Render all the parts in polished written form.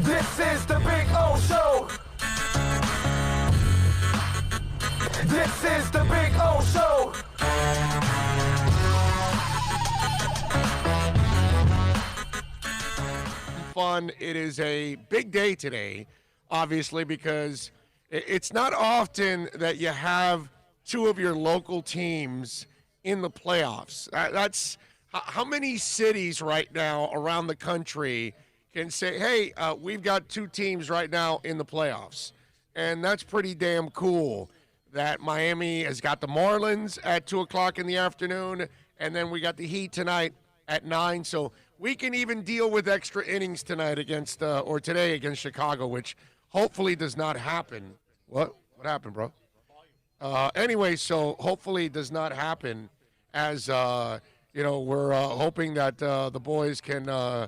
This is the Big O Show. This is the Big O Show. Fun. It is a big day today, obviously, because it's not often that you have two of your local teams in the playoffs. That's how many cities right now around the country can say, hey, we've got two teams right now in the playoffs. And that's pretty damn cool that Miami has got the Marlins at 2 o'clock in the afternoon, and then we got the Heat tonight at 9. So we can even deal with extra innings tonight against, or today against Chicago, which hopefully does not happen. What happened, bro? Anyway, so hopefully it does not happen as, we're hoping that the boys can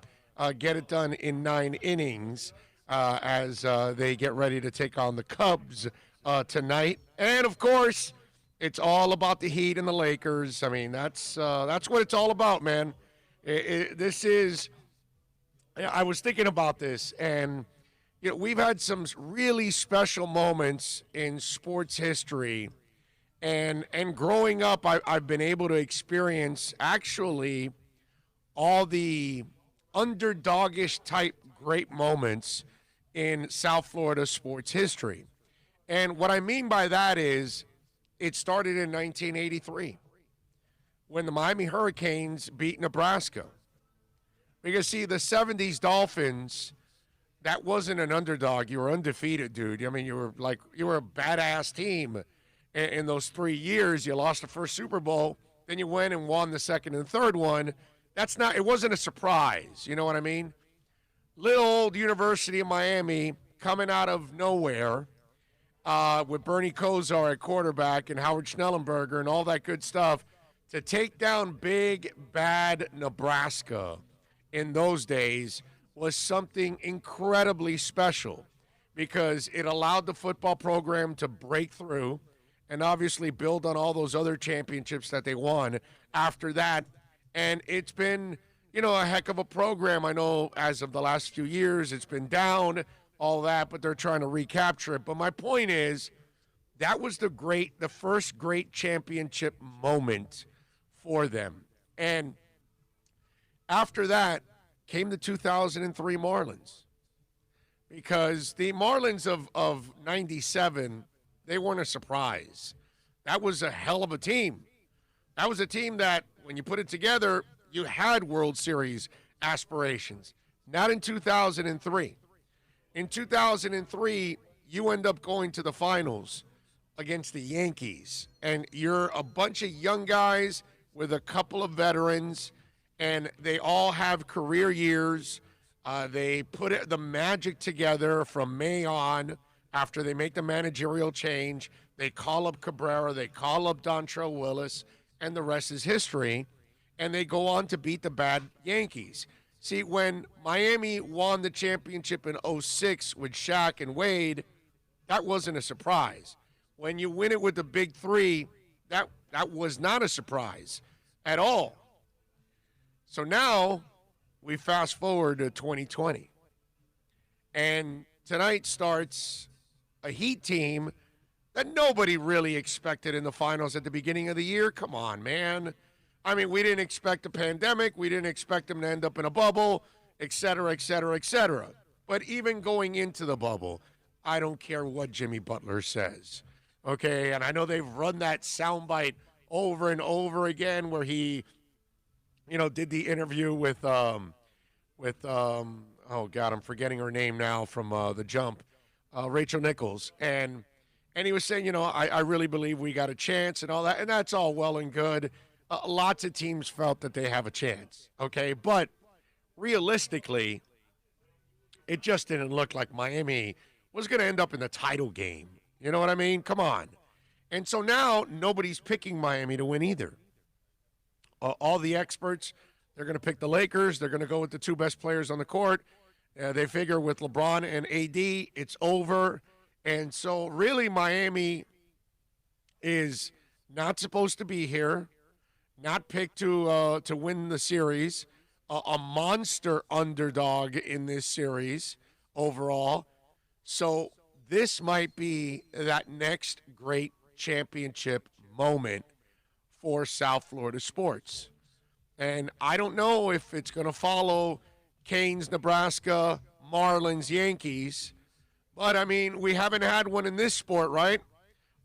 get it done in 9 innings as they get ready to take on the Cubs tonight. And, of course, it's all about the Heat and the Lakers. I mean, that's what it's all about, man. This is – I was thinking about this, and, we've had some really special moments in sports history. And growing up, I've been able to experience actually all the underdogish type great moments in South Florida sports history. And what I mean by that is it started in 1983 when the Miami Hurricanes beat Nebraska. Because, see, the 70s Dolphins, that wasn't an underdog. You were undefeated, dude. I mean, you were a badass team. In those 3 years, you lost the first Super Bowl, then you went and won the second and third one. It wasn't a surprise, you know what I mean? Little old University of Miami coming out of nowhere with Bernie Kosar at quarterback and Howard Schnellenberger and all that good stuff to take down big, bad Nebraska in those days was something incredibly special because it allowed the football program to break through and obviously build on all those other championships that they won after that. And it's been, a heck of a program. I know as of the last few years, it's been down, all that, but they're trying to recapture it. But my point is, that was the first great championship moment for them. And after that came the 2003 Marlins. Because the Marlins of 97, they weren't a surprise. That was a hell of a team. That was a team that, when you put it together, you had World Series aspirations. Not in 2003. In 2003, you end up going to the finals against the Yankees. And you're a bunch of young guys with a couple of veterans, and they all have career years. They put the magic together from May on. After they make the managerial change, they call up Cabrera, they call up Dontrelle Willis, and the rest is history. And they go on to beat the bad Yankees. See, when Miami won the championship in 06 with Shaq and Wade, that wasn't a surprise. When you win it with the big three, that was not a surprise at all. So now we fast forward to 2020. And tonight starts a Heat team that nobody really expected in the finals at the beginning of the year. Come on, man. I mean, we didn't expect a pandemic. We didn't expect them to end up in a bubble, et cetera, et cetera, et cetera. But even going into the bubble, I don't care what Jimmy Butler says. Okay, and I know they've run that soundbite over and over again where he, did the interview with oh God, I'm forgetting her name now from The Jump, Rachel Nichols. And he was saying, I really believe we got a chance and all that. And that's all well and good. Lots of teams felt that they have a chance, okay? But realistically, it just didn't look like Miami was going to end up in the title game. You know what I mean? Come on. And so now nobody's picking Miami to win either. All the experts, they're going to pick the Lakers. They're going to go with the two best players on the court. They figure with LeBron and AD, it's over. And so really Miami is not supposed to be here. Not picked to win the series, a monster underdog in this series, overall. So this might be that next great championship moment for South Florida sports. And I don't know if it's going to follow Canes, Nebraska, Marlins, Yankees. But, I mean, we haven't had one in this sport, right?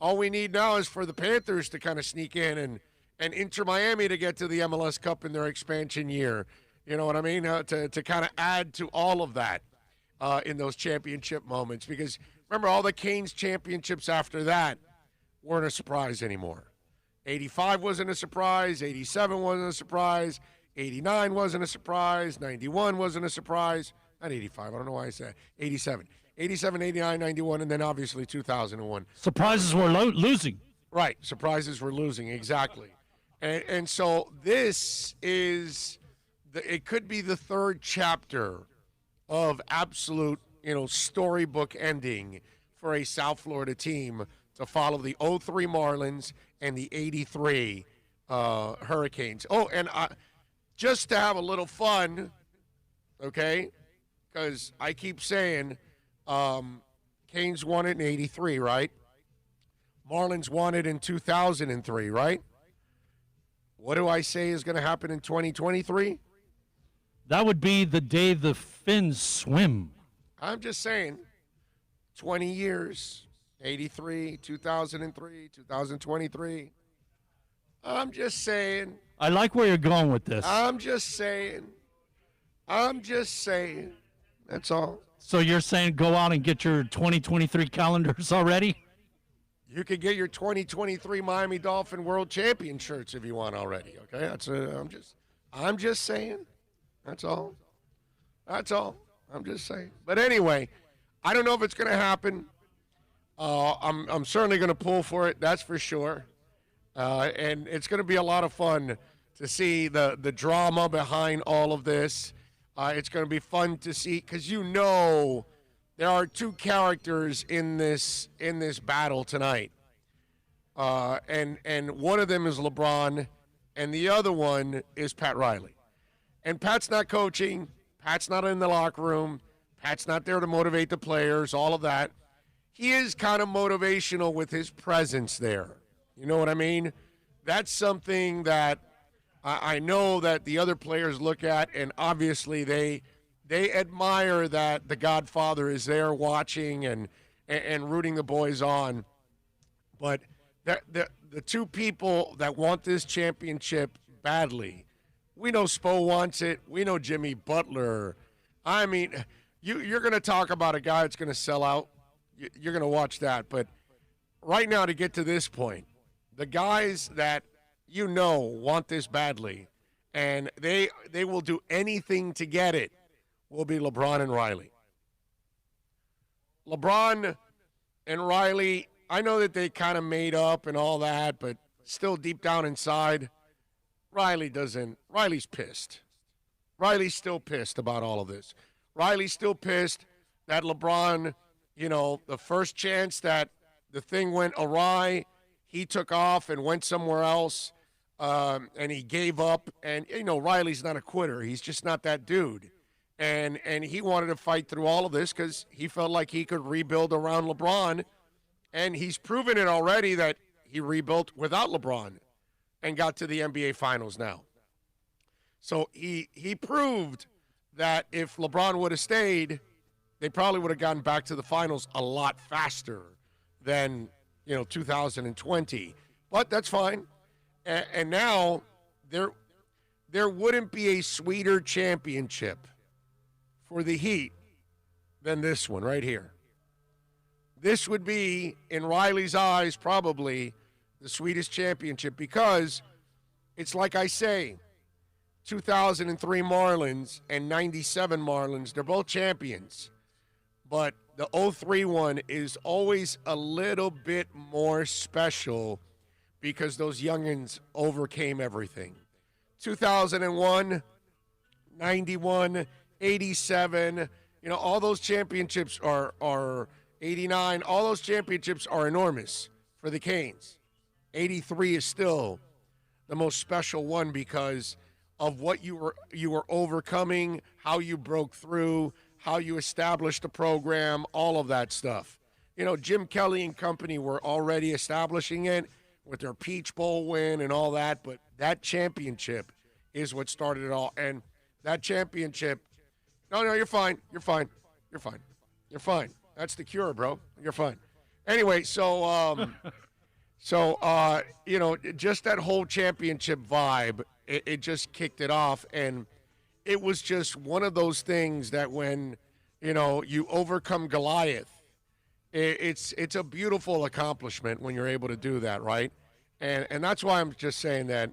All we need now is for the Panthers to kind of sneak in and Inter Miami to get to the MLS Cup in their expansion year. You know what I mean? To kind of add to all of that in those championship moments. Because, remember, all the Canes championships after that weren't a surprise anymore. 85 wasn't a surprise. 87 wasn't a surprise. 89 wasn't a surprise. 91 wasn't a surprise. Not 85. I don't know why I said 87. 87, 89, 91, and then obviously 2001. Surprises were losing. Right. Surprises were losing. Exactly. And so this is, it could be the third chapter of absolute, storybook ending for a South Florida team to follow the 03 Marlins and the 83 Hurricanes. Oh, and just to have a little fun, okay, because I keep saying Canes won it in 83, right? Marlins won it in 2003, right? What do I say is going to happen in 2023? That would be the day the fins swim. I'm just saying, 20 years, 83, 2003, 2023. I'm just saying. I like where you're going with this. I'm just saying. That's all. So you're saying go out and get your 2023 calendars already? You could get your 2023 Miami Dolphin World Champion shirts if you want already. Okay, I'm just saying. That's all. I'm just saying. But anyway, I don't know if it's going to happen. I'm certainly going to pull for it. That's for sure. And it's going to be a lot of fun to see the drama behind all of this. It's going to be fun to see because there are two characters in this battle tonight, and one of them is LeBron, and the other one is Pat Riley. And Pat's not coaching. Pat's not in the locker room. Pat's not there to motivate the players. All of that. He is kind of motivational with his presence there. You know what I mean? That's something that I know that the other players look at, and obviously they admire that the Godfather is there watching and rooting the boys on. But the two people that want this championship badly, we know Spo wants it. We know Jimmy Butler. I mean, you're going to talk about a guy that's going to sell out. You're going to watch that. But right now, to get to this point, the guys that want this badly, and they will do anything to get it, will be LeBron and Riley. LeBron and Riley, I know that they kind of made up and all that, but still deep down inside, Riley's pissed. Riley's still pissed about all of this. Riley's still pissed that LeBron, the first chance that the thing went awry, he took off and went somewhere else, and he gave up. And, Riley's not a quitter. He's just not that dude. And he wanted to fight through all of this because he felt like he could rebuild around LeBron. And he's proven it already that he rebuilt without LeBron and got to the NBA Finals now. So he proved that if LeBron would have stayed, they probably would have gotten back to the finals a lot faster than 2020. But that's fine. And now there wouldn't be a sweeter championship for the Heat than this one right here. This would be, in Riley's eyes, probably the sweetest championship because it's like I say, 2003 Marlins and 97 Marlins, they're both champions. But the 03 one is always a little bit more special because those youngins overcame everything. 2001, 91, 87, all those championships are 89, all those championships are enormous for the Canes. 83 is still the most special one because of what you were overcoming, how you broke through, how you establish the program, all of that stuff. You know, Jim Kelly and company were already establishing it with their Peach Bowl win and all that, but that championship is what started it all. And that championship, no, you're fine. You're fine. You're fine. You're fine. That's the cure, bro. You're fine. Anyway, so, you know, just that whole championship vibe, it just kicked it off. And it was just one of those things that when, you know, you overcome Goliath, it's a beautiful accomplishment when you're able to do that, right? And that's why I'm just saying that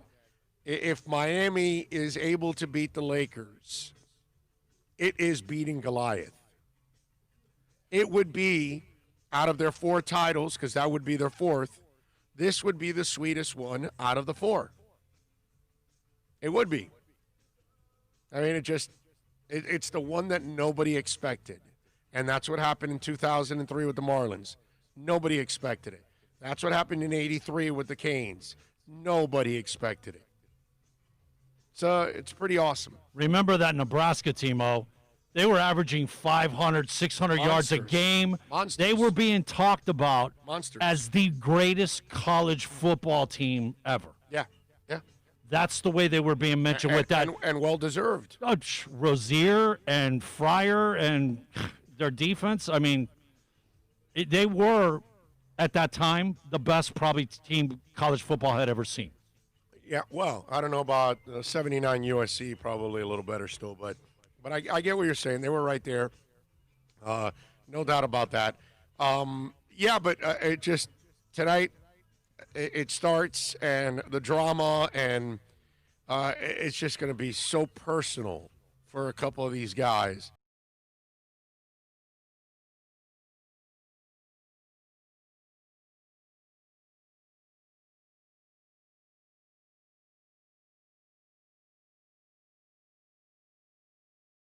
if Miami is able to beat the Lakers, it is beating Goliath. It would be, out of their 4 titles, because that would be their 4th, this would be the sweetest one out of the 4. It would be. I mean, it's the one that nobody expected. And that's what happened in 2003 with the Marlins. Nobody expected it. That's what happened in 83 with the Canes. Nobody expected it. So it's pretty awesome. Remember that Nebraska team, they were averaging 500, 600 yards a game. Monsters. They were being talked about Monsters. as the greatest college football team ever. Yeah. That's the way they were being mentioned with that. And well-deserved. Rozier and Fryer and their defense, I mean, they were, at that time, the best probably team college football had ever seen. Yeah, well, I don't know about 79 USC, probably a little better still, but I get what you're saying. They were right there. No doubt about that. Yeah, but it just, tonight, it starts, and the drama, and it's just going to be so personal for a couple of these guys.